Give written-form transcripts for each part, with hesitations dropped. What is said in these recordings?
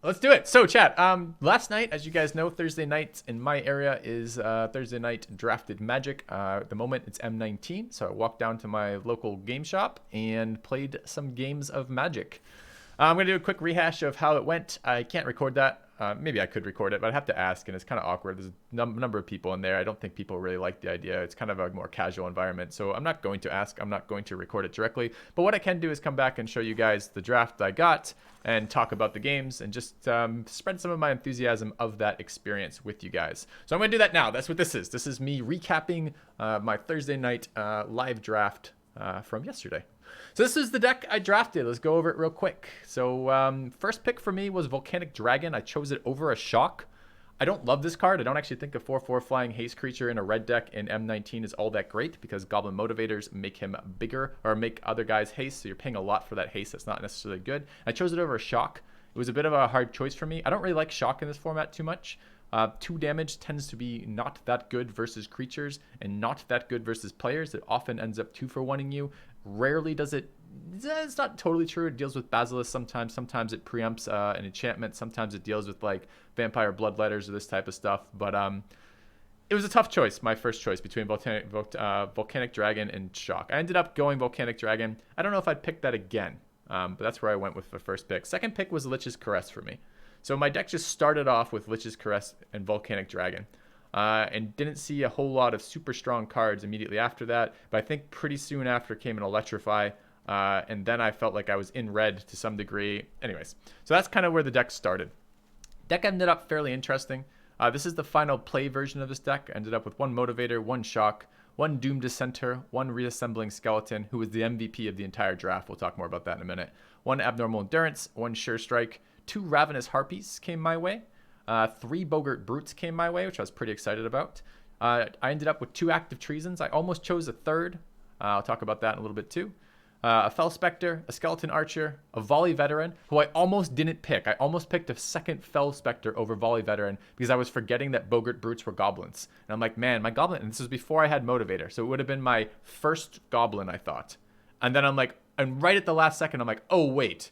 Let's do it. So, chat. Last night, as you guys know, Thursday night in my area is Thursday night drafted Magic. At the moment, it's M19, so I walked down to my local game shop and played some games of Magic. I'm gonna do a quick rehash of how it went. I can't record that. Maybe I could record it, but I'd have to ask, and it's kind of awkward. There's a number of people in there. I don't think people really like the idea. It's kind of a more casual environment, so I'm not going to ask. I'm not going to record it directly. But what I can do is come back and show you guys the draft I got and talk about the games and just spread some of my enthusiasm of that experience with you guys. So I'm going to do that now. That's what this is. This is me recapping my Thursday night live draft from yesterday. So this is the deck I drafted. Let's go over it real quick. So first pick for me was Volcanic Dragon. I chose it over a Shock. I don't love this card. I don't actually think a 4/4 flying haste creature in a red deck in M19 is all that great because Goblin Motivators make him bigger or make other guys haste. So you're paying a lot for that haste. That's not necessarily good. I chose it over a Shock. It was a bit of a hard choice for me. I don't really like Shock in this format too much. 2 damage tends to be not that good versus creatures and not that good versus players. It often ends up 2-for-1ing you. Rarely does it. It's not totally true. It deals with Basilisk sometimes. Sometimes it preempts an enchantment. Sometimes it deals with like Vampire Bloodletters or this type of stuff. But it was a tough choice, my first choice between Volcanic Dragon and Shock. I ended up going Volcanic Dragon. I don't know if I'd pick that again, but that's where I went with the first pick. Second pick was Lich's Caress for me. So my deck just started off with Lich's Caress and Volcanic Dragon. And didn't see a whole lot of super strong cards immediately after that. But I think pretty soon after came an Electrify. And then I felt like I was in red to some degree. Anyways, so that's kind of where the deck started. Deck ended up fairly interesting. This is the final play version of this deck. I ended up with 1 Motivator, 1 Shock, 1 Doom Dissenter, 1 Reassembling Skeleton, who was the MVP of the entire draft. We'll talk more about that in a minute. 1 Abnormal Endurance, 1 Sure Strike, 2 Ravenous Harpies came my way. 3 Boggart Brutes came my way, which I was pretty excited about. I ended up with 2 Active Treasons. I almost chose a third. I'll talk about that in a little bit too. A Fel Spectre, a Skeleton Archer, a Volley Veteran, who I almost didn't pick. I almost picked a second Fel Spectre over Volley Veteran because I was forgetting that Boggart Brutes were goblins. And I'm like, man, my goblin, and this was before I had Motivator, so it would have been my first goblin, I thought. And then I'm like, and right at the last second, I'm like, oh, wait.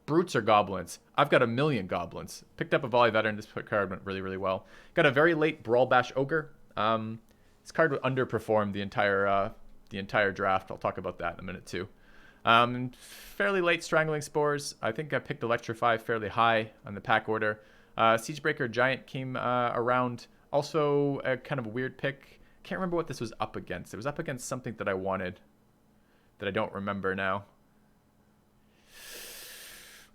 Brutes are goblins. I've got a million goblins. Picked up a Volley Veteran. This card went really, really well. Got a very late Brawl Bash Ogre. This card underperformed the entire draft. I'll talk about that in a minute too. Fairly late Strangling Spores. I think I picked Electrify fairly high on the pack order. Siegebreaker Giant came around. Also a kind of a weird pick. Can't remember what this was up against. It was up against something that I wanted that I don't remember now.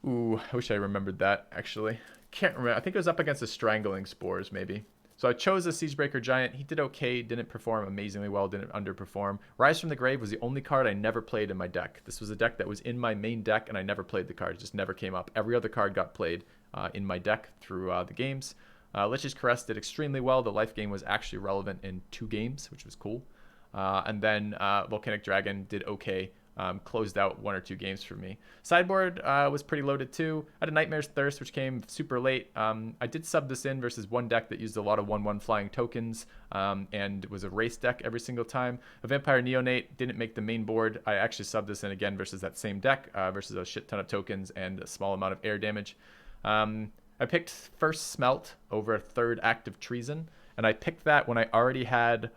Ooh, I wish I remembered that, actually. Can't remember. I think it was up against the Strangling Spores, maybe. So I chose a Siegebreaker Giant. He did okay, didn't perform amazingly well, didn't underperform. Rise from the Grave was the only card I never played in my deck. This was a deck that was in my main deck, and I never played the card. It just never came up. Every other card got played in my deck through the games. Lich's Caress did extremely well. The life gain was actually relevant in 2 games, which was cool. And then Volcanic Dragon did okay. Closed out 1 or 2 games for me. Sideboard was pretty loaded too. I had a Nightmare's Thirst, which came super late. I did sub this in versus one deck that used a lot of 1/1 flying tokens and was a race deck every single time. A Vampire Neonate didn't make the main board. I actually subbed this in again versus that same deck versus a shit ton of tokens and a small amount of air damage. I picked first Smelt over a third Active Treason. And I picked that when I already had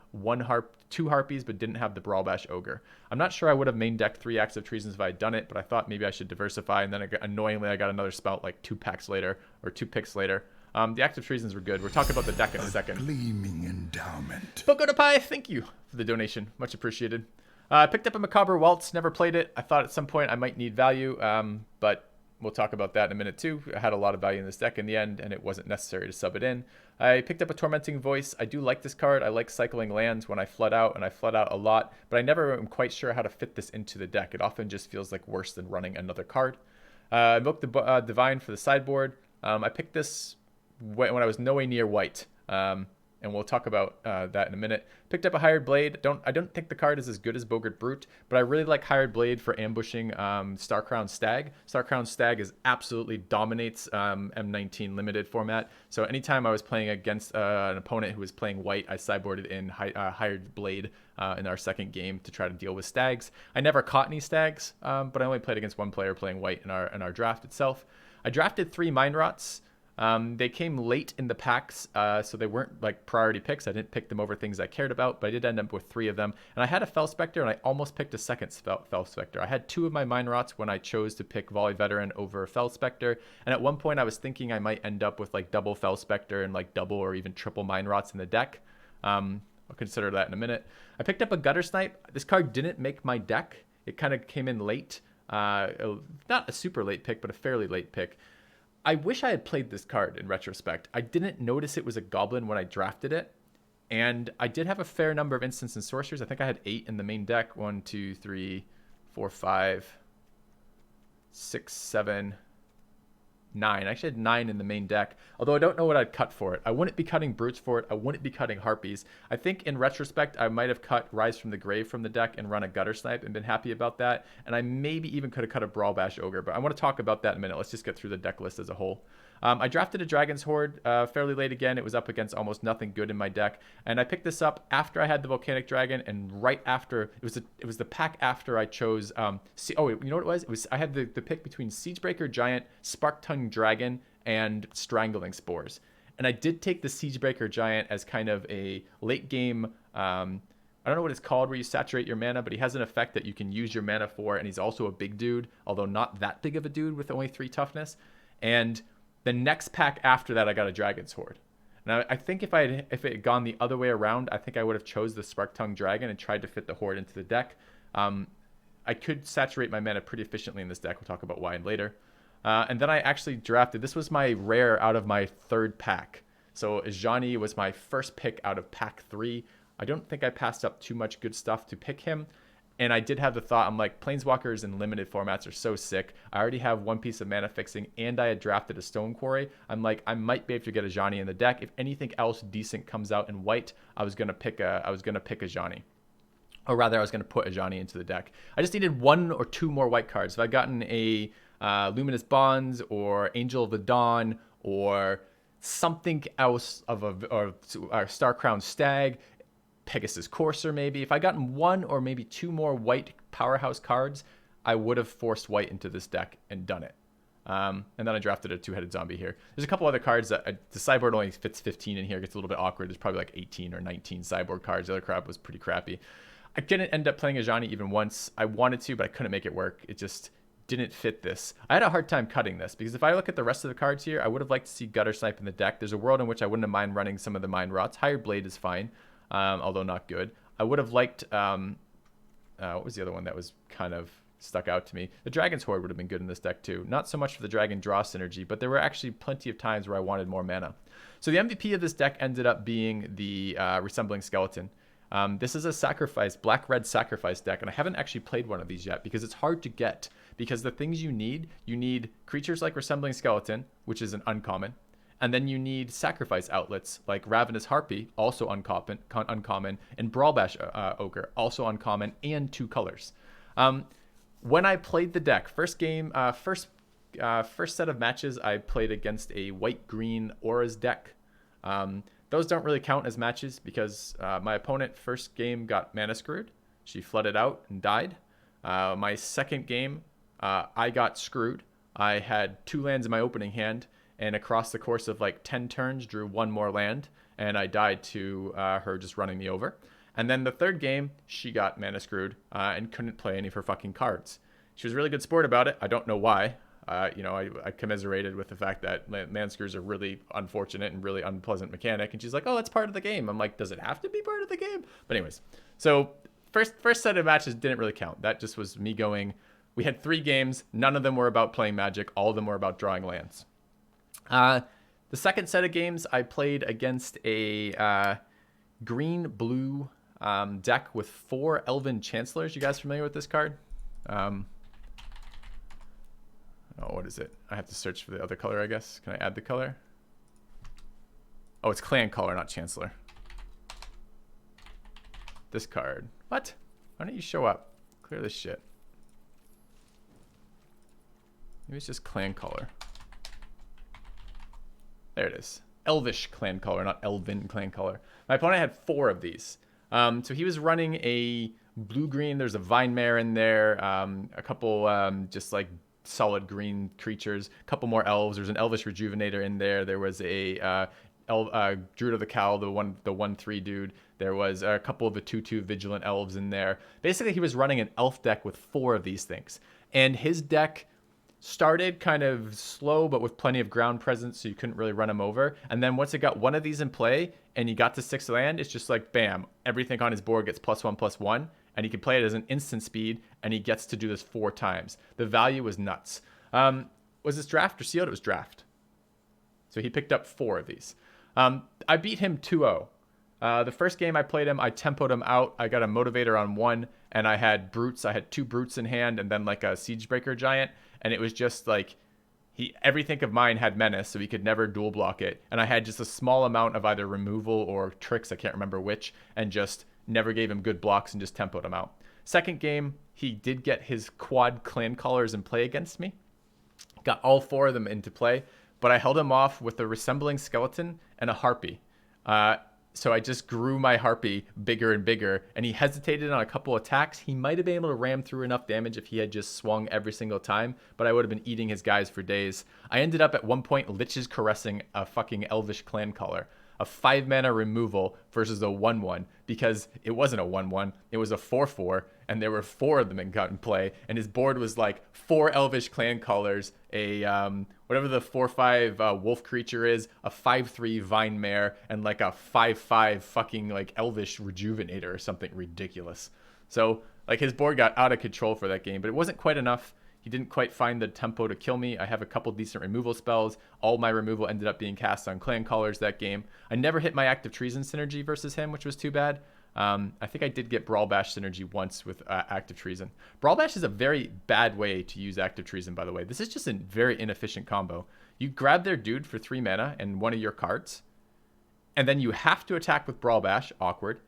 2 Harpies, but didn't have the Brawl Bash Ogre. I'm not sure I would have main decked 3 Active Treasons if I had done it, but I thought maybe I should diversify. And then annoyingly, I got another Spout like 2 packs later, or 2 picks later. The Active Treasons were good. We're talking about the deck in a second. Gleaming endowment. Boko to Pie, thank you for the donation. Much appreciated. I picked up a Macabre Waltz, never played it. I thought at some point I might need value, but we'll talk about that in a minute too. I had a lot of value in this deck in the end, and it wasn't necessary to sub it in. I picked up a Tormenting Voice. I do like this card. I like cycling lands when I flood out, and I flood out a lot, but I never am quite sure how to fit this into the deck. It often just feels like worse than running another card. I invoked the Divine for the sideboard. I picked this when I was nowhere near white. and we'll talk about that in a minute. Picked up a Hired Blade. I don't think the card is as good as Bogart Brute, but I really like Hired Blade for ambushing Starcrown Stag. Starcrown Stag absolutely dominates M19 limited format. So anytime I was playing against an opponent who was playing white, I sideboarded in Hired Blade in our second game to try to deal with stags. I never caught any stags, but I only played against one player playing white in our draft itself. I drafted 3 Mind Rots. They came late in the packs, so they weren't like priority picks. I didn't pick them over things I cared about, but I did end up with 3 of them. And I had a Fel Spectre, and I almost picked a second Fel Spectre. I had 2 of my Mind Rots when I chose to pick Volley Veteran over Fel Spectre. And at one point, I was thinking I might end up with like double Fel Spectre and like double or even triple Mind Rots in the deck. I'll consider that in a minute. I picked up a Gutter Snipe. This card didn't make my deck. It kind of came in late. Not a super late pick, but a fairly late pick. I wish I had played this card in retrospect. I didn't notice it was a goblin when I drafted it. And I did have a fair number of instants and sorcerers. I think I had 8 in the main deck. 1, 2, 3, 4, 5, 6, 7, 9. I actually had 9 in the main deck, although I don't know what I'd cut for it. I wouldn't be cutting Brutes for it. I wouldn't be cutting Harpies. I think in retrospect, I might have cut Rise from the Grave from the deck and run a Gutter Snipe and been happy about that. And I maybe even could have cut a Brawl Bash Ogre, but I want to talk about that in a minute. Let's just get through the deck list as a whole. I drafted a Dragon's Horde fairly late again. It was up against almost nothing good in my deck, and I picked this up after I had the Volcanic Dragon, and right after it was the pack after I chose. You know what it was? It was I had the pick between Siegebreaker Giant, Spark-Tongue Dragon, and Strangling Spores, and I did take the Siegebreaker Giant as kind of a late game. I don't know what it's called where you saturate your mana, but he has an effect that you can use your mana for, and he's also a big dude, although not that big of a dude with only 3 toughness. And the next pack after that, I got a Dragon's Horde. Now, I think if it had gone the other way around, I think I would have chose the Spark-Tongue Dragon and tried to fit the Horde into the deck. I could saturate my mana pretty efficiently in this deck. We'll talk about why later. And then I actually drafted. This was my rare out of my 3rd pack. So Ajani was my first pick out of pack 3. I don't think I passed up too much good stuff to pick him. And I did have the thought, I'm like, Planeswalkers in limited formats are so sick. I already have 1 piece of mana fixing, and I had drafted a Stone Quarry. I'm like, I might be able to get a Ajani in the deck. If anything else decent comes out in white, I was gonna pick a Ajani. Or rather, I was gonna put Ajani into the deck. I just needed 1 or 2 more white cards. If I'd gotten a Luminous Bonds or Angel of the Dawn or something else or Starcrown Stag, Pegasus Courser maybe. If I gotten 1 or maybe 2 more white powerhouse cards, I would have forced white into this deck and done it. And then I drafted a 2-headed zombie here. There's a couple other cards that the sideboard only fits 15 in here. It gets a little bit awkward. There's probably like 18 or 19 sideboard cards. The other crap was pretty crappy. I didn't end up playing Ajani even once. I wanted to, but I couldn't make it work. It just didn't fit this. I had a hard time cutting this because if I look at the rest of the cards here, I would have liked to see Gutter Snipe in the deck. There's a world in which I wouldn't have mind running some of the Mind Rots. Hired Blade is fine. Although not good. I would have liked, what was the other one that was kind of stuck out to me? The Dragon's Horde would have been good in this deck too. Not so much for the Dragon Draw synergy, but there were actually plenty of times where I wanted more mana. So the MVP of this deck ended up being the Resembling Skeleton. This is a sacrifice, black-red sacrifice deck, and I haven't actually played one of these yet because it's hard to get. Because the things you need creatures like Resembling Skeleton, which is an uncommon, and then you need sacrifice outlets like Ravenous Harpy, also uncommon, and Brawl Bash Ogre, also uncommon, and 2 colors. When I played the deck, first set of matches, I played against a white-green Auras deck. Those don't really count as matches because my opponent first game got mana screwed. She flooded out and died. My second game, I got screwed. I had 2 lands in my opening hand, and across the course of like 10 turns, drew 1 more land, and I died to her just running me over. And then the third game, she got mana screwed and couldn't play any of her fucking cards. She was a really good sport about it. I don't know why. I commiserated with the fact that mana screws are really unfortunate and really unpleasant mechanic. And she's like, oh, that's part of the game. I'm like, does it have to be part of the game? But anyways, so first set of matches didn't really count. That just was me going, we had 3 games. None of them were about playing Magic. All of them were about drawing lands. The second set of games, I played against a green-blue deck with 4 Elven Chancellors. You guys familiar with this card? What is it? I have to search for the other color, I guess. Can I add the color? Oh, it's Clan color, not Chancellor. this card. What? Why don't you show up? Clear this shit. Maybe it's just clan color. There it is. Elvish clan color, not Elven clan color. My opponent had 4 of these. So he was running a blue-green. There's a Vine Mare in there. A couple just like solid green creatures. A couple more elves. There's an Elvish Rejuvenator in there. There was a Druid of the Cowl, the 1/3 dude. There was a couple of the 2/2 Vigilant Elves in there. Basically, he was running an elf deck with 4 of these things. And his deck started kind of slow, but with plenty of ground presence, so you couldn't really run him over. And then once it got one of these in play, and he got to 6 land, it's just like, bam, everything on his board gets +1/+1, and he can play it as an instant speed, and he gets to do this 4 times. The value was nuts. Was this draft or sealed? It was draft. So he picked up 4 of these. I beat him 2-0. The first game I played him, I tempoed him out. I got a Motivator on 1, and I had Brutes. I had 2 Brutes in hand, and then like a Siegebreaker Giant. And it was just like, everything of mine had Menace, so he could never dual block it. And I had just a small amount of either removal or tricks, I can't remember which, and just never gave him good blocks and just tempoed him out. Second game, he did get his quad clan callers in play against me. Got all 4 of them into play, but I held him off with a Resembling Skeleton and a Harpy. So I just grew my Harpy bigger and bigger, and he hesitated on a couple attacks. He might have been able to ram through enough damage if he had just swung every single time, but I would have been eating his guys for days. I ended up at one point Lich's Caressing a fucking Elvish Clan Caller, a 5-mana removal versus a 1/1, because it wasn't a 1/1, it was a 4/4, and there were 4 of them in play, and his board was like 4 Elvish Clan Callers, a whatever the 4/5 wolf creature is, a 5/3 Vine Mare, and like a 5/5 fucking like Elvish Rejuvenator or something ridiculous. So like his board got out of control for that game, but it wasn't quite enough. He didn't quite find the tempo to kill me. I have a couple decent removal spells. All my removal ended up being cast on Clan Callers that game. I never hit my Active Treason synergy versus him, which was too bad. I think I did get Brawl Bash synergy once with Active Treason. Brawl Bash is a very bad way to use Active Treason, by the way. This is just a very inefficient combo. You grab their dude for 3 mana and one of your cards, and then you have to attack with Brawl Bash, awkward,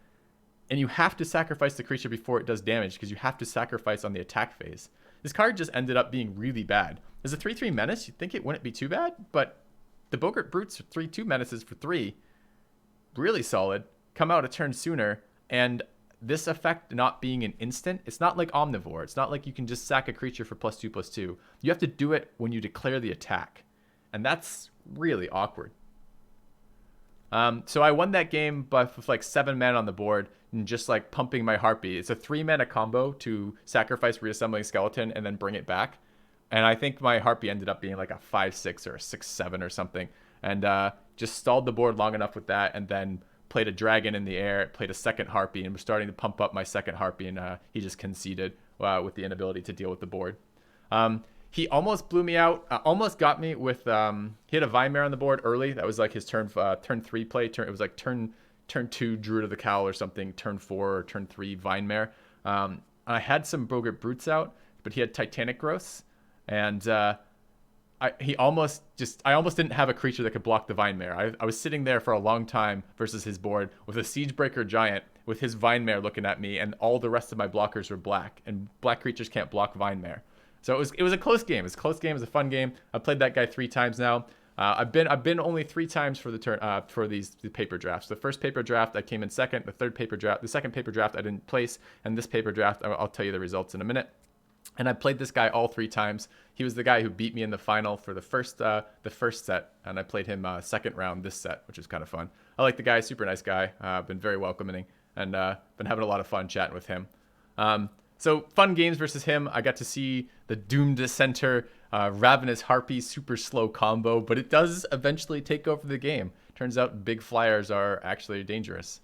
and you have to sacrifice the creature before it does damage because you have to sacrifice on the attack phase. This card just ended up being really bad. As a 3/3 menace, you'd think it wouldn't be too bad, but the Boggart Brutes are 3/2 menaces for 3. Really solid. Come out a turn sooner, and this effect not being an instant, it's not like Omnivore. It's not like you can just sack a creature for +2/+2. You have to do it when you declare the attack, and that's really awkward. So I won that game but with like 7 mana on the board and just like pumping my Harpy. It's a 3 mana combo to sacrifice Reassembling Skeleton and then bring it back. And I think my Harpy ended up being like a 5/6 or a 6/7 or something. And just stalled the board long enough with that, and then played a Dragon in the air, played a second Harpy, and was starting to pump up my second Harpy, and he just conceded with the inability to deal with the board. He almost blew me out, almost got me with, he had a Vine Mare on the board early. That was like his turn 3 play. It was like turn 2 Druid of the Cowl or something, turn 4 or turn 3 Vine Mare. I had some Boggart Brutes out, but he had Titanic Growths, and I almost didn't have a creature that could block the Vine Mare. I was sitting there for a long time versus his board with a Siegebreaker Giant with his Vine Mare looking at me, and all the rest of my blockers were black, and black creatures can't block Vine Mare. So it was a close game. It was a close game. It was a fun game. I've played that guy 3 times now. I've been only 3 times for the turn for the paper drafts. The first paper draft I came in second. The second paper draft I didn't place, and this paper draft I'll tell you the results in a minute. And I played this guy all 3 times. He was the guy who beat me in the final for the first set, and I played him second round this set, which was kind of fun. I like the guy, super nice guy. Been very welcoming, and been having a lot of fun chatting with him. So fun games versus him. I got to see the Doom Dissenter, Ravenous Harpy, super slow combo, but it does eventually take over the game. Turns out big flyers are actually dangerous.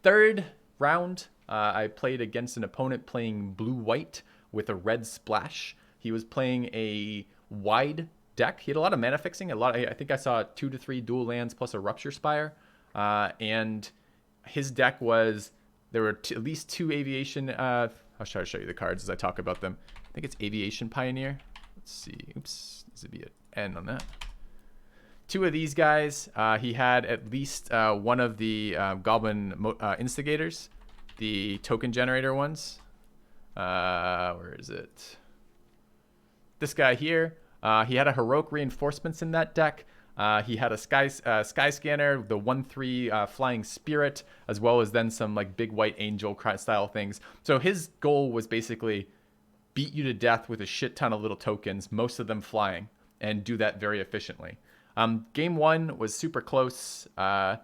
Third round, I played against an opponent playing blue-white with a red splash. He was playing a wide deck. He had a lot of mana fixing. I think I saw 2 to 3 dual lands plus a Rupture Spire. And his deck was, there were at least 2 Aviation. I'll try to show you the cards as I talk about them. I think it's Aviation Pioneer. Let's see. Oops, this would be an N on that. 2 of these guys. He had at least one of the Goblin Instigators. the token generator ones. Where is it? This guy here. He had a heroic reinforcements in that deck. He had a sky scanner, the 1/3 flying spirit, as well as then some like big white angel style things. So his goal was basically beat you to death with a shit ton of little tokens, most of them flying, and do that very efficiently. Game 1 was super close. I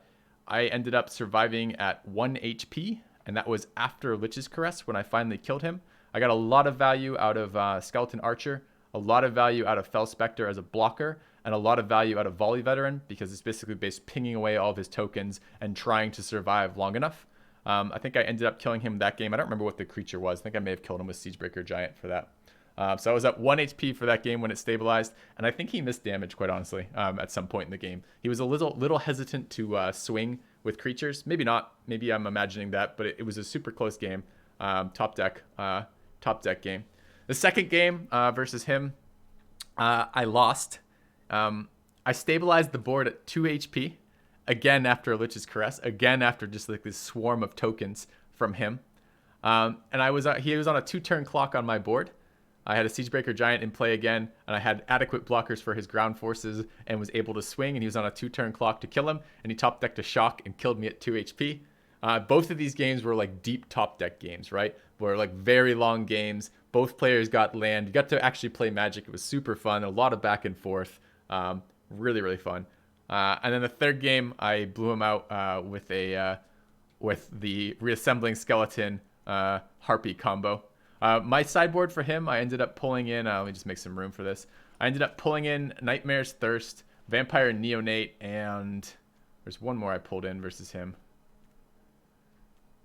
ended up surviving at 1 HP, and that was after Lich's Caress when I finally killed him. I got a lot of value out of Skeleton Archer, a lot of value out of Fel Spectre as a blocker, and a lot of value out of Volley Veteran because it's basically based pinging away all of his tokens and trying to survive long enough. I think I ended up killing him that game. I don't remember what the creature was. I think I may have killed him with Siegebreaker Giant for that. So I was at 1 HP for that game when it stabilized, and I think he missed damage, quite honestly, at some point in the game. He was a little hesitant to swing with creatures. Maybe not. Maybe I'm imagining that, but it was a super close game. Top deck game. The second game versus him, I lost. I stabilized the board at 2 HP. Again after Lich's Caress. Again after just like this swarm of tokens from him. And he was on a 2-turn clock on my board. I had a Siegebreaker Giant in play again, and I had adequate blockers for his ground forces and was able to swing, and he was on a 2-turn clock to kill him, and he top decked a shock and killed me at 2 HP. Both of these games were like deep top deck games, right? Were like very long games. Both players got land. You got to actually play Magic. It was super fun. A lot of back and forth. Really, really fun. And then the third game, I blew him out with the reassembling skeleton harpy combo. My sideboard for him, I ended up pulling in, let me just make some room for this. I ended up pulling in Nightmare's Thirst, Vampire Neonate, and there's one more I pulled in versus him.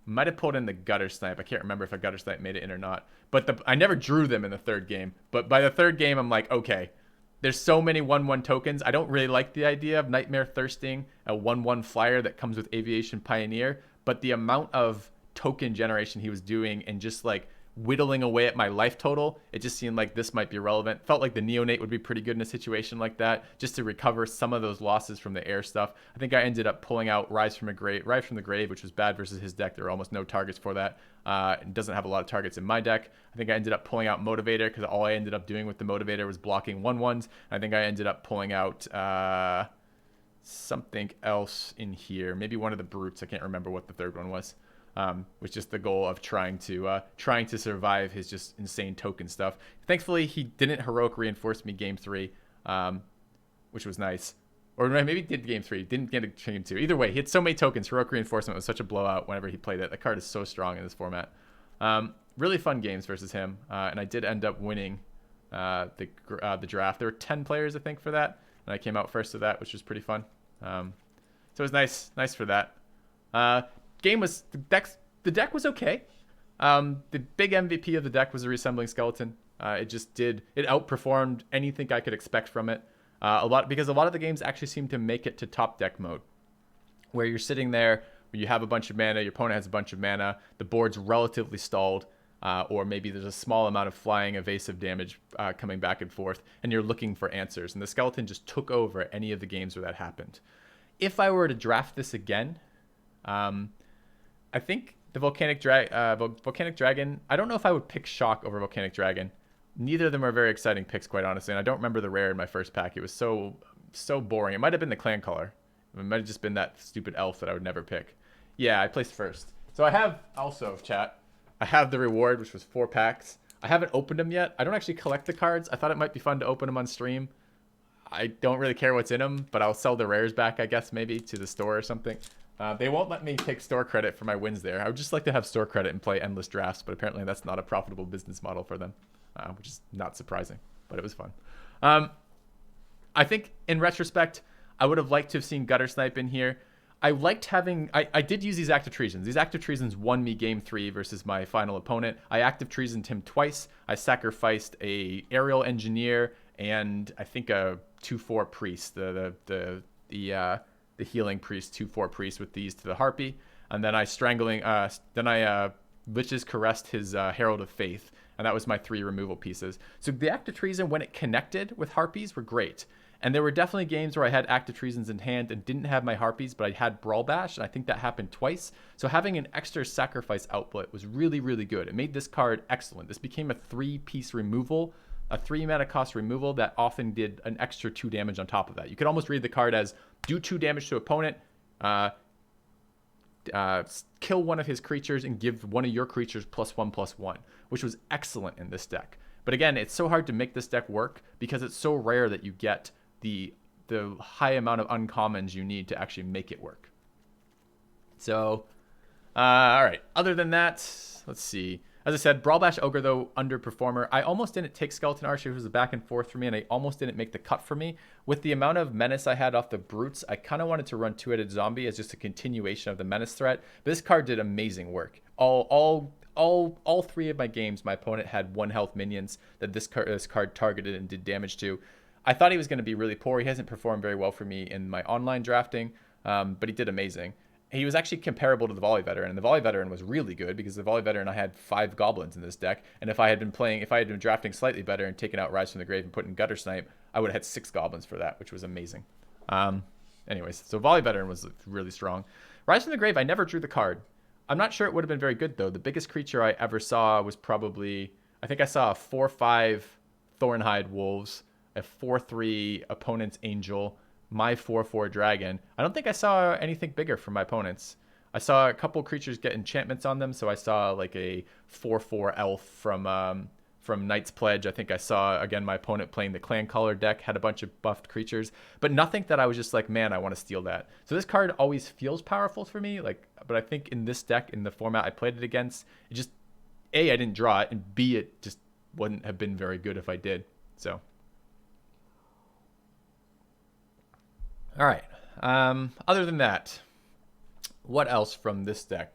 Might have pulled in the Gutter Snipe. I can't remember if a Gutter Snipe made it in or not. But I never drew them in the third game. But by the third game, I'm like, okay, there's so many 1/1 tokens. I don't really like the idea of Nightmare Thirsting a 1/1 flyer that comes with Aviation Pioneer. But the amount of token generation he was doing and just like whittling away at my life total, it just seemed like this might be relevant. Felt like the Neonate would be pretty good in a situation like that, just to recover some of those losses from the air stuff. I think I ended up pulling out Rise from the Grave, which was bad versus his deck. There were almost no targets for that. It doesn't have a lot of targets in my deck. I think I ended up pulling out Motivator because all I ended up doing with the Motivator was blocking 1/1s. I think I ended up pulling out something else in here. Maybe one of the Brutes. I can't remember what the third one was. Was just the goal of trying to survive his just insane token stuff. Thankfully, he didn't heroic reinforce me game 3, which was nice. Or maybe he did game 3, didn't get a game 2. Either way, he had so many tokens. Heroic reinforcement was such a blowout whenever he played it. The card is so strong in this format. Really fun games versus him, and I did end up winning the draft. There were 10 players, I think, for that, and I came out first to that, which was pretty fun. So it was nice for that. The deck was okay. The big MVP of the deck was a Reassembling Skeleton. It outperformed anything I could expect from it. Because a lot of the games actually seem to make it to top deck mode, where you're sitting there, where you have a bunch of mana, your opponent has a bunch of mana, the board's relatively stalled, or maybe there's a small amount of flying evasive damage coming back and forth, and you're looking for answers. And the Skeleton just took over any of the games where that happened. If I were to draft this again, I think the Volcanic Dragon, I don't know if I would pick Shock over Volcanic Dragon. Neither of them are very exciting picks, quite honestly, and I don't remember the rare in my first pack. It was so boring. It might have been the clan color. It might have just been that stupid elf that I would never pick. Yeah, I placed first. So I have also, chat, I have the reward, which was 4 packs. I haven't opened them yet. I don't actually collect the cards. I thought it might be fun to open them on stream. I don't really care what's in them, but I'll sell the rares back, I guess, maybe to the store or something. They won't let me take store credit for my wins there. I would just like to have store credit and play endless drafts, but apparently that's not a profitable business model for them, which is not surprising, but it was fun. I think in retrospect, I would have liked to have seen Gutter Snipe in here. I liked having, I did use these Active Treasons. These Active Treasons won me game 3 versus my final opponent. I Active Treasoned him twice. I sacrificed a Aerial Engineer and I think a 2/4 Priest, the Healing Priest, 2/4 Priest with these to the Harpy. And then I Lich's Caressed his Herald of Faith. And that was my 3 removal pieces. So the Active Treason, when it connected with Harpies, were great. And there were definitely games where I had Active Treasons in hand and didn't have my Harpies, but I had Brawl Bash, and I think that happened twice. So having an extra sacrifice output was really, really good. It made this card excellent. This became a 3-piece removal, a 3 mana cost removal that often did an extra 2 damage on top of that. You could almost read the card as do 2 damage to opponent, kill one of his creatures, and give one of your creatures +1/+1, which was excellent in this deck. But again, it's so hard to make this deck work because it's so rare that you get the high amount of uncommons you need to actually make it work. So, all right. Other than that, let's see. As I said, Brawl Bash Ogre, though, underperformer. I almost didn't take Skeleton Archer. It was a back and forth for me, and I almost didn't make the cut for me. With the amount of menace I had off the Brutes, I kind of wanted to run Two-Headed Zombie as just a continuation of the menace threat. But this card did amazing work. All 3 of my games, my opponent had 1 health minions that this card targeted and did damage to. I thought he was going to be really poor. He hasn't performed very well for me in my online drafting, but he did amazing. He was actually comparable to the Volley Veteran, and the Volley Veteran was really good because the Volley Veteran, I had 5 goblins in this deck, and if I had been drafting slightly better and taken out Rise from the Grave and put in Gutter Snipe, I would have had 6 goblins for that, which was amazing. Anyways, so Volley Veteran was really strong. Rise from the Grave, I never drew the card. I'm not sure it would have been very good, though. The biggest creature I ever saw was probably, I think I saw a 4/5 Thornhide Wolves, a 4/3 Opponent's Angel, my 4/4 Dragon. I don't think I saw anything bigger from my opponents. I saw a couple creatures get enchantments on them, so I saw like a 4/4 Elf from Knight's Pledge. I think I saw, again, my opponent playing the Clan Color deck, had a bunch of buffed creatures, but nothing that I was just like, man, I want to steal that. So this card always feels powerful for me, but I think in this deck, in the format I played it against, it just, A, I didn't draw it, and B, it just wouldn't have been very good if I did. So, all right. Other than that, what else from this deck?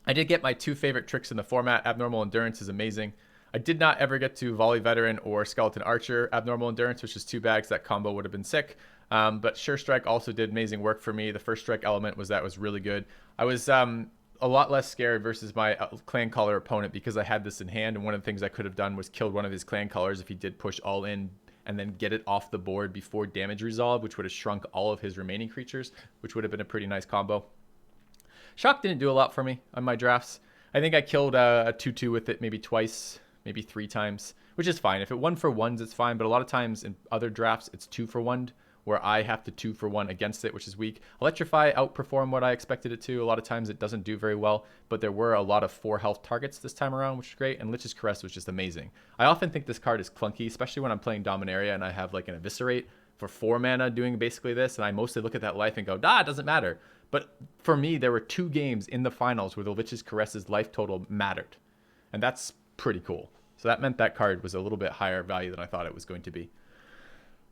I did get my 2 favorite tricks in the format. Abnormal Endurance is amazing. I did not ever get to Volley Veteran or Skeleton Archer Abnormal Endurance, which is too bad because that combo would have been sick. But Sure Strike also did amazing work for me. The first strike element was really good. I was a lot less scared versus my Clan Color opponent because I had this in hand, and one of the things I could have done was killed one of his Clan Colors if he did push all in and then get it off the board before damage resolve, which would have shrunk all of his remaining creatures, which would have been a pretty nice combo. Shock didn't do a lot for me on my drafts. I think I killed a 2/2 with it maybe twice, maybe 3 times, which is fine. If it 1-for-1s, it's fine, but a lot of times in other drafts, it's 2-for-1, where I have to 2-for-1 against it, which is weak. Electrify outperformed what I expected it to. A lot of times it doesn't do very well, but there were a lot of 4 health targets this time around, which is great, and Lich's Caress was just amazing. I often think this card is clunky, especially when I'm playing Dominaria and I have like an Eviscerate for 4 mana doing basically this, and I mostly look at that life and go, it doesn't matter. But for me, there were 2 games in the finals where the Lich's Caress's life total mattered, and that's pretty cool. So that meant that card was a little bit higher value than I thought it was going to be.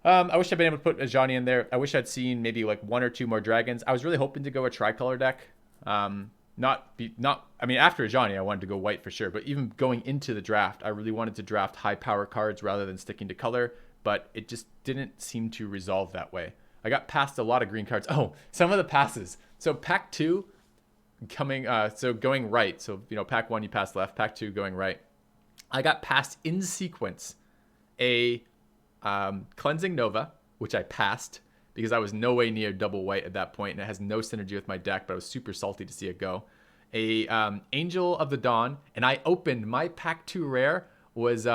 I wish I'd been able to put a Ajani in there. I wish I'd seen maybe like 1 or 2 more dragons. I was really hoping to go a tricolor deck. I mean, after Ajani, I wanted to go white for sure. But even going into the draft, I really wanted to draft high power cards rather than sticking to color. But it just didn't seem to resolve that way. I got past a lot of green cards. Oh, some of the passes. So pack 2 coming, going right. So, pack 1, you pass left. Pack 2, going right. I got past in sequence a Cleansing Nova, which I passed because I was no way near double white at that point, and it has no synergy with my deck, but I was super salty to see it go. A Angel of the Dawn, and I opened my pack 2 rare was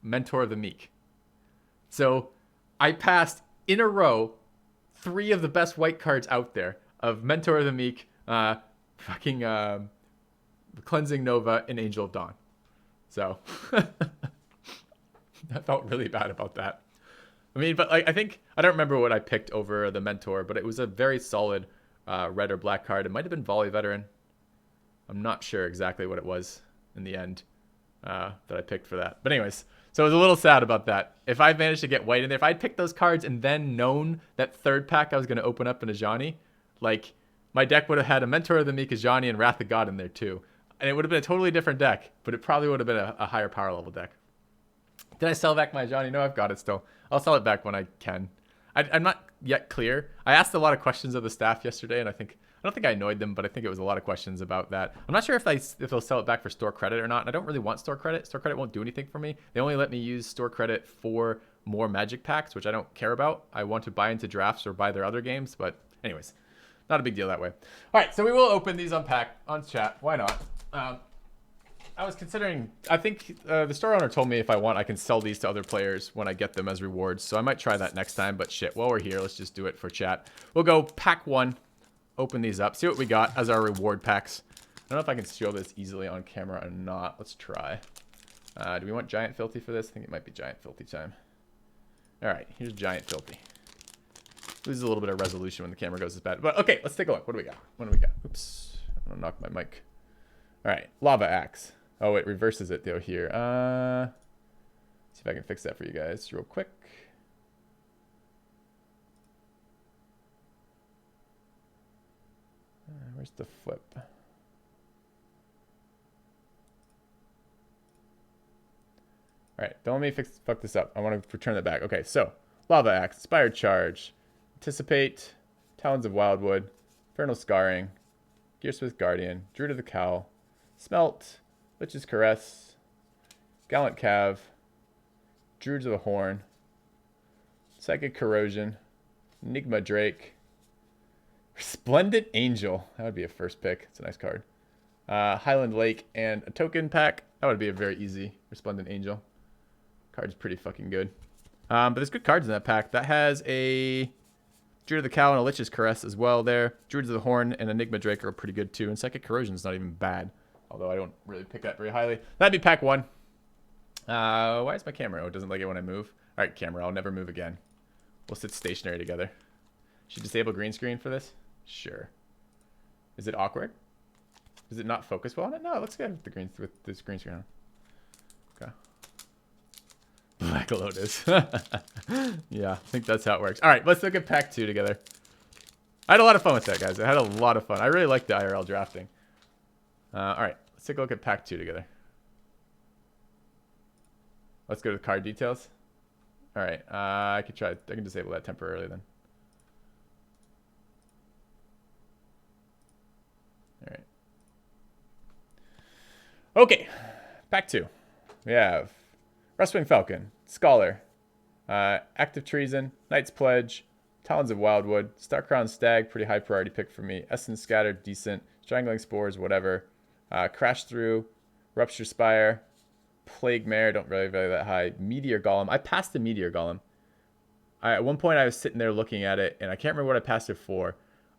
Mentor of the Meek. So I passed in a row 3 of the best white cards out there of Mentor of the Meek, Cleansing Nova, and Angel of Dawn. So I felt really bad about that. I mean, but I think, I don't remember what I picked over the Mentor, but it was a very solid red or black card. It might have been Volley Veteran. I'm not sure exactly what it was in the end that I picked for that. But anyways, so I was a little sad about that. If I managed to get white in there, if I'd picked those cards and then known that 3rd pack I was going to open up in Ajani, like my deck would have had a Mentor of the Meek, Ajani, and Wrath of God in there too. And it would have been a totally different deck, but it probably would have been a higher power level deck. Did I sell back my Ajani? No, I've got it still. I'll sell it back when I can. I'm not yet clear. I asked a lot of questions of the staff yesterday, and I think don't think I annoyed them, but I think it was a lot of questions about that. I'm not sure if they'll sell it back for store credit or not. And I don't really want store credit. Store credit won't do anything for me. They only let me use store credit for more Magic packs, which I don't care about. I want to buy into drafts or buy their other games, but anyways, not a big deal that way. All right, so we will open these on chat. Why not? I was considering, I think the store owner told me if I want, I can sell these to other players when I get them as rewards. So I might try that next time, but shit, while we're here, let's just do it for chat. We'll go pack 1, open these up, see what we got as our reward packs. I don't know if I can show this easily on camera or not. Let's try. Do we want Giant Filthy for this? I think it might be Giant Filthy time. All right, here's Giant Filthy. Loses a little bit of resolution when the camera goes this bad. But okay, let's take a look. What do we got? What do we got? Oops, I'm gonna knock my mic. All right, Lava Axe. Oh, it reverses it though here. See if I can fix that for you guys real quick. Where's the flip? All right, don't let me fuck this up. I want to return that back. Okay, so Lava Axe, Inspired Charge, Anticipate, Talons of Wildwood, Infernal Scarring, Gearsmith Guardian, Druid of the Cowl, Smelt, Lich's Caress, Gallant Cav, Druids of the Horn, Psychic Corrosion, Enigma Drake, Resplendent Angel. That would be a first pick. It's a nice card. Highland Lake, and a token pack. That would be a very easy Resplendent Angel. Card's pretty fucking good. But there's good cards in that pack. That has a Druid of the Cowl and a Lich's Caress as well there. Druids of the Horn and Enigma Drake are pretty good too. And Psychic Corrosion is not even bad. Although I don't really pick that very highly. That'd be pack 1. Why is my camera? Oh, it doesn't like it when I move. All right, camera, I'll never move again. We'll sit stationary together. Should disable green screen for this? Sure. Is it awkward? Does it not focus well on it? No, it looks good with this green screen on. Okay. Black Lotus. Yeah, I think that's how it works. All right, let's look at pack 2 together. I had a lot of fun with that, guys. I had a lot of fun. I really like the IRL drafting. All right, let's take a look at pack 2 together. Let's go to the card details. All right, I can disable that temporarily then. All right. Okay, pack 2. We have Rustwing Falcon, Scholar, Active Treason, Knight's Pledge, Talons of Wildwood, Starcrowned Stag, pretty high priority pick for me. Essence Scattered, decent. Strangling Spores, whatever. Crash Through, Rupture Spire, Plague Mare, don't really value that high. Meteor Golem. I passed the Meteor Golem. At one point I was sitting there looking at it, and I can't remember what I passed it for.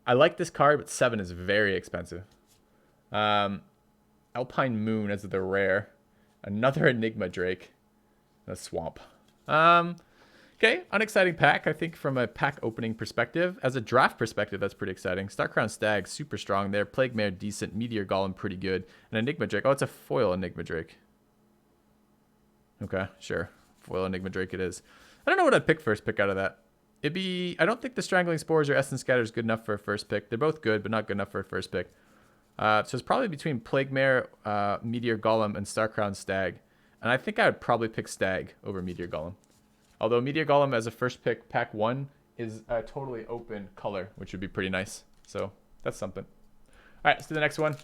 I like this card, but 7 is very expensive. Alpine Moon as the rare. Another Enigma Drake. A Swamp. Okay, unexciting pack, I think, from a pack opening perspective. As a draft perspective, that's pretty exciting. Starcrowned Stag, super strong there. Plague Mare, decent. Meteor Golem, pretty good. And Enigma Drake. Oh, it's a foil Enigma Drake. Okay, sure. Foil Enigma Drake it is. I don't know what I'd pick first pick out of that. I don't think the Strangling Spores or Essence Scatter is good enough for a first pick. They're both good, but not good enough for a first pick. So it's probably between Plague Mare, Meteor Golem, and Starcrowned Stag. And I think I would probably pick Stag over Meteor Golem. Although Meteor Golem as a first pick, pack 1, is a totally open color, which would be pretty nice. So that's something. All right, let's do the next one.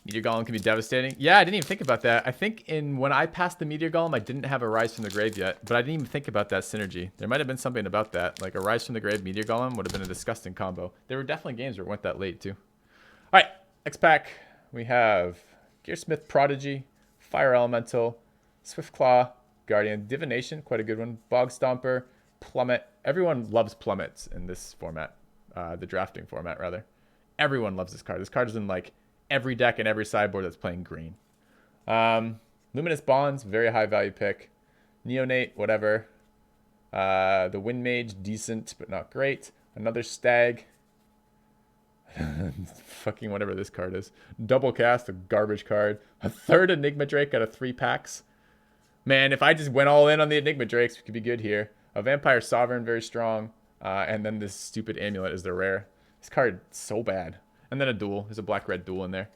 Meteor Golem can be devastating. Yeah, I didn't even think about that. I think when I passed the Meteor Golem, I didn't have a Rise from the Grave yet, but I didn't even think about that synergy. There might have been something about that. Like a Rise from the Grave Meteor Golem would have been a disgusting combo. There were definitely games where it went that late too. All right, next pack. We have Gearsmith Prodigy, Fire Elemental, Swiftclaw, Guardian, Divination, quite a good one. Bog Stomper, Plummet. Everyone loves Plummets in this format, the drafting format, rather. Everyone loves this card. This card is in like every deck and every sideboard that's playing green. Luminous Bonds, very high value pick. Neonate, whatever. The Wind Mage, decent, but not great. Another Stag. Fucking whatever this card is. Double Cast, a garbage card. A third Enigma Drake out of 3 packs. Man, if I just went all in on the Enigma Drakes, we could be good here. A Vampire Sovereign, very strong. And then this stupid Amulet is the rare. This card is so bad. And then a duel. There's a black-red duel in there.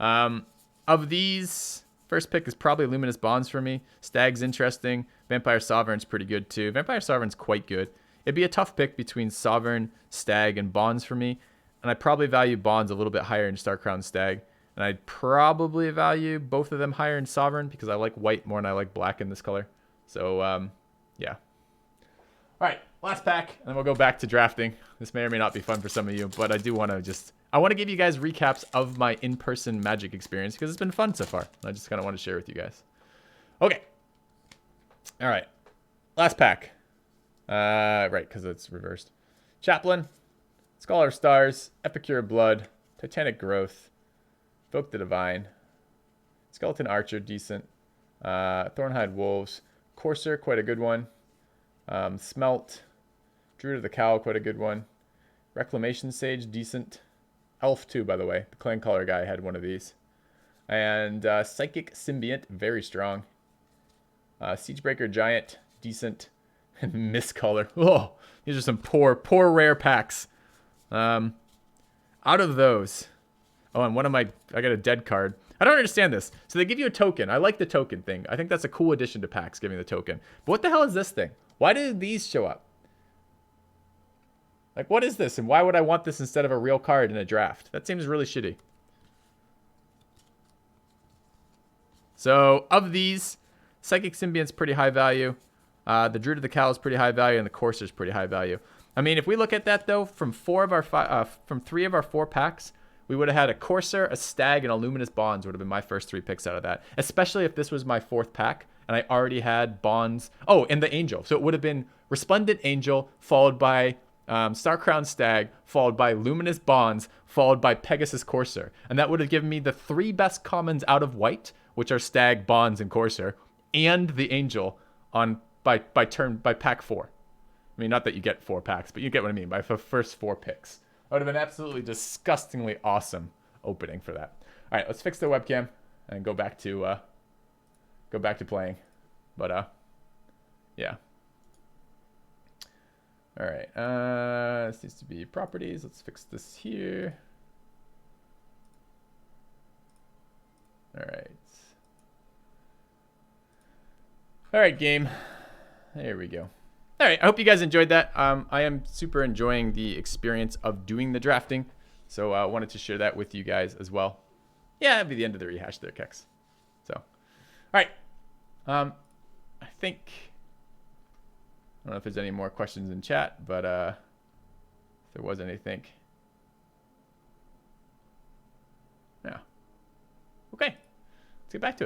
Of these, first pick is probably Luminous Bonds for me. Stag's interesting. Vampire Sovereign's pretty good too. Vampire Sovereign's quite good. It'd be a tough pick between Sovereign, Stag, and Bonds for me. And I probably value Bonds a little bit higher in Starcrown Stag. And I'd probably value both of them higher in Sovereign because I like white more than I like black in this color. So, yeah. All right, last pack, and then we'll go back to drafting. This may or may not be fun for some of you, but I do want to I want to give you guys recaps of my in-person Magic experience because it's been fun so far. I just kind of want to share with you guys. Okay. All right. Last pack. Right, because it's reversed. Chaplain, Scholar of Stars, Epicure of Blood, Titanic Growth, Evoke the Divine, Skeleton Archer, decent. Thornhide Wolves, Courser, quite a good one. Smelt, Druid of the Cowl, quite a good one. Reclamation Sage, decent. Elf too, by the way. The Clan Caller guy had one of these. And Psychic Symbiont, very strong. Siegebreaker Giant, decent. And Mistcaller. Oh, these are some poor rare packs. Out of those. Oh, and I got a dead card. I don't understand this. So they give you a token. I like the token thing. I think that's a cool addition to packs, giving the token. But what the hell is this thing? Why did these show up? Like, what is this? And why would I want this instead of a real card in a draft? That seems really shitty. So, of these, Psychic Symbiont's pretty high value. The Druid of the Cowl is pretty high value, and the Courser's pretty high value. I mean, if we look at that, though, from 3 of our 4 packs, we would have had a Courser, a Stag, and a Luminous Bonds would have been my first 3 picks out of that. Especially if this was my 4th pack, and I already had Bonds. Oh, and the Angel. So it would have been Resplendent Angel, followed by Starcrown Stag, followed by Luminous Bonds, followed by Pegasus Courser. And that would have given me the 3 best commons out of white, which are Stag, Bonds, and Courser, and the Angel by pack 4. I mean, not that you get 4 packs, but you get what I mean by the first 4 picks. That would have been absolutely disgustingly awesome opening for that. All right, let's fix the webcam and go back to playing. But yeah. All right. This needs to be properties. Let's fix this here. All right. All right, game. There we go. All right, I hope you guys enjoyed that. I am super enjoying the experience of doing the drafting, so I wanted to share that with you guys as well. Yeah, that'd be the end of the rehash there, Kex. So, all right. I think, I don't know if there's any more questions in chat, but if there was anything. Yeah. Okay, let's get back to it.